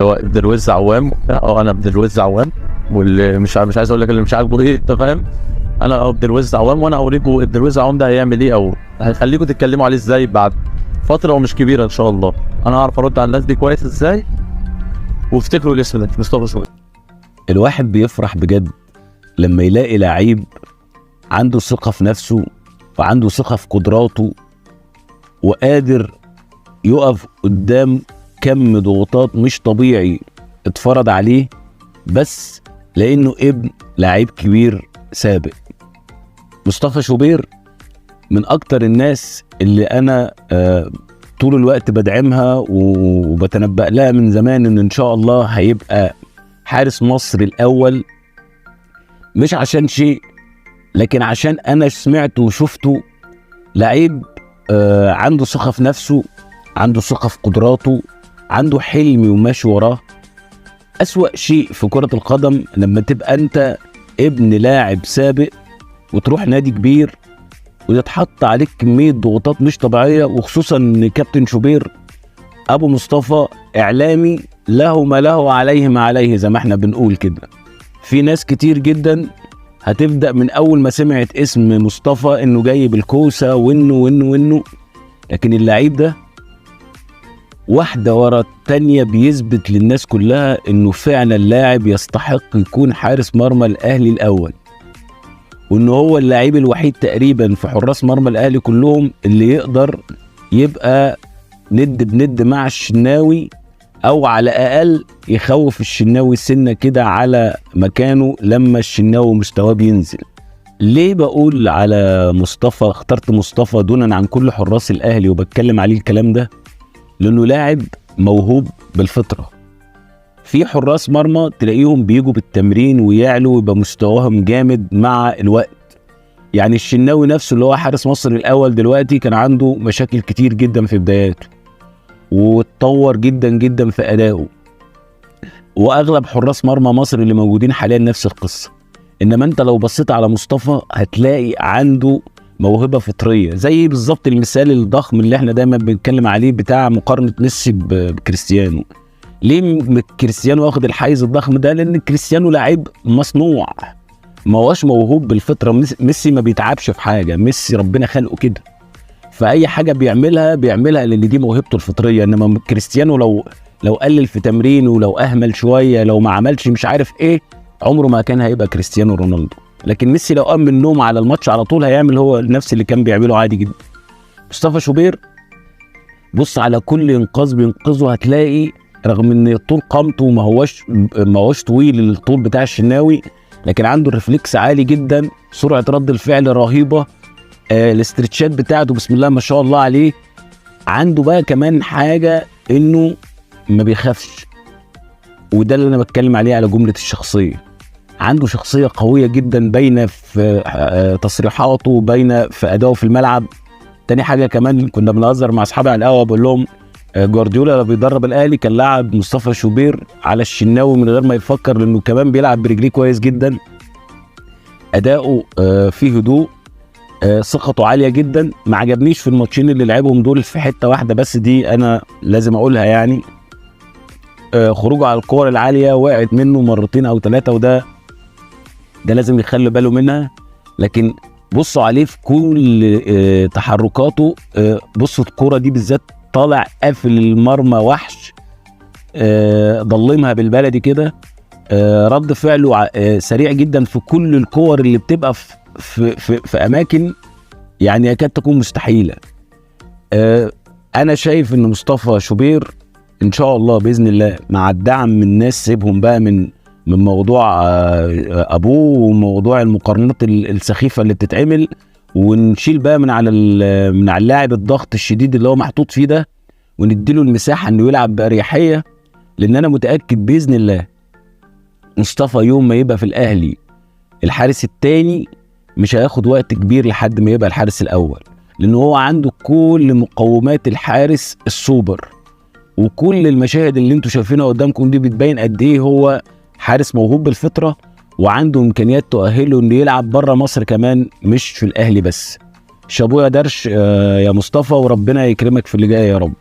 هو ابن الوز عوام. انا ابن الوز عوام، واللي مش عايز اقول لك اللي مش عاجبه ايه، انت فاهم. انا ابن الوز عوام، وانا اوريكم ابن الوز عوام ده هيعمل ايه، او هخليكم تتكلموا عليه ازاي بعد فتره ومش كبيره ان شاء الله. انا هعرف ارد على الناس دي كويس ازاي. وافتكروا الاسم ده، مصطفى شوبير. الواحد بيفرح بجد لما يلاقي لعيب عنده ثقة في نفسه وعنده ثقة في قدراته، وقادر يقف قدام كم ضغوطات مش طبيعي اتفرض عليه، بس لانه ابن لعيب كبير سابق. مصطفى شوبير من اكتر الناس اللي انا طول الوقت بدعمها وبتنبأ لها من زمان ان شاء الله هيبقى حارس مصر الاول، مش عشان شيء لكن عشان انا سمعته وشفته. لعيب عنده ثقة في نفسه، عنده ثقة في قدراته، عنده حلم وماشي وراه. أسوأ شيء في كرة القدم لما تبقى أنت ابن لاعب سابق وتروح نادي كبير ويتحط عليك كمية ضغوطات مش طبيعية، وخصوصا إن كابتن شوبير أبو مصطفى إعلامي له ما له عليه ما عليه، زي ما احنا بنقول كده. في ناس كتير جدا هتبدأ من أول ما سمعت اسم مصطفى إنه جاي بالكوسة وإنه، لكن اللعيب ده واحدة ورا التانية بيثبت للناس كلها إنه فعلا لاعب يستحق يكون حارس مرمى الأهلي الأول، وإنه هو اللاعب الوحيد تقريبا في حراس مرمى الأهلي كلهم اللي يقدر يبقى ند بند مع الشناوي، أو على الأقل يخوف الشناوي سنة كده على مكانه لما الشناوي مستواه بينزل. ليه بقول على مصطفى، اخترت مصطفى دونا عن كل حراس الأهلي وبتكلم عليه الكلام ده؟ لأنه لاعب موهوب بالفطرة. في حراس مرمى تلاقيهم بيجوا بالتمرين ويعلوا ويبقى مستواهم جامد مع الوقت. يعني الشناوي نفسه اللي هو حارس مصر الأول دلوقتي كان عنده مشاكل كتير جدا في بداياته، واتطور جدا جدا في أدائه، وأغلب حراس مرمى مصر اللي موجودين حاليا نفس القصة. إنما أنت لو بصيت على مصطفى هتلاقي عنده موهبة فطرية، زي بالظبط المثال الضخم اللي احنا دايما بنتكلم عليه بتاع مقارنة ميسي بكريستيانو. ليه كريستيانو واخد الحيز الضخم ده؟ لأن كريستيانو لاعب مصنوع، ما هوش موهوب بالفطرة. ميسي ما بيتعبش في حاجة، ميسي ربنا خلقه كده، فأي حاجة بيعملها لأن دي موهبته الفطرية. إنما كريستيانو لو قلل في تمرينه ولو أهمل شوية، لو ما عملش مش عارف إيه، عمره ما كان هيبقى كريستيانو رونالدو. لكن ميسي لو قام من النوم على الماتش على طول هيعمل هو نفس اللي كان بيعمله عادي جدا. مصطفى شوبير بص على كل انقاذ بينقذه هتلاقي رغم ان طول قامته ما هوش طويل الطول بتاع الشناوي، لكن عنده الرفلكس عالي جدا، سرعة رد الفعل رهيبة، الاسترتشات بتاعته بسم الله ما شاء الله عليه. عنده بقى كمان حاجة انه ما بيخافش، وده اللي انا بتكلم عليه على جملة الشخصية. عنده شخصية قوية جدا باينة في تصريحاته، باينة في أدائه في الملعب. تاني حاجة كمان كنا بنهزر مع أصحابي على القهوة بقول لهم جوارديولا لما بيدرب الأهلي كان لاعب مصطفى شوبير على الشناوي من غير ما يفكر، لأنه كمان بيلعب برجليه كويس جدا، أداؤه فيه هدوء، ثقته عالية جدا. ما عجبنيش في الماتشين اللي لعبهم دول في حتة واحدة بس، دي أنا لازم أقولها يعني، خروجه على الكور العالية وقعت منه مرتين أو ثلاثة، وده لازم يخلي باله منها. لكن بصوا عليه في كل تحركاته، بصوا الكرة دي بالذات طالع قافل المرمى وحش، ضلمها بالبلدي كده، رد فعله سريع جدا في كل الكور اللي بتبقى في أماكن يعني يكاد تكون مستحيلة. أنا شايف إن مصطفى شوبير إن شاء الله بإذن الله مع الدعم من الناس، سيبهم بقى من موضوع ابوه وموضوع المقارنات السخيفه اللي بتتعمل، ونشيل بقى من على اللاعب الضغط الشديد اللي هو محطوط فيه ده، ونديله المساحه انه يلعب باريحيه. لان انا متاكد باذن الله مصطفى يوم ما يبقى في الاهلي الحارس الثاني مش هياخد وقت كبير لحد ما يبقى الحارس الاول، لان هو عنده كل مقومات الحارس السوبر، وكل المشاهد اللي انتوا شايفينها قدامكم دي بتبين قد ايه هو حارس موهوب بالفطرة، وعنده امكانيات تؤهله انه يلعب بره مصر كمان مش في الاهلي بس. شابوه يا درش يا مصطفى، وربنا يكرمك في اللي جاي يا رب.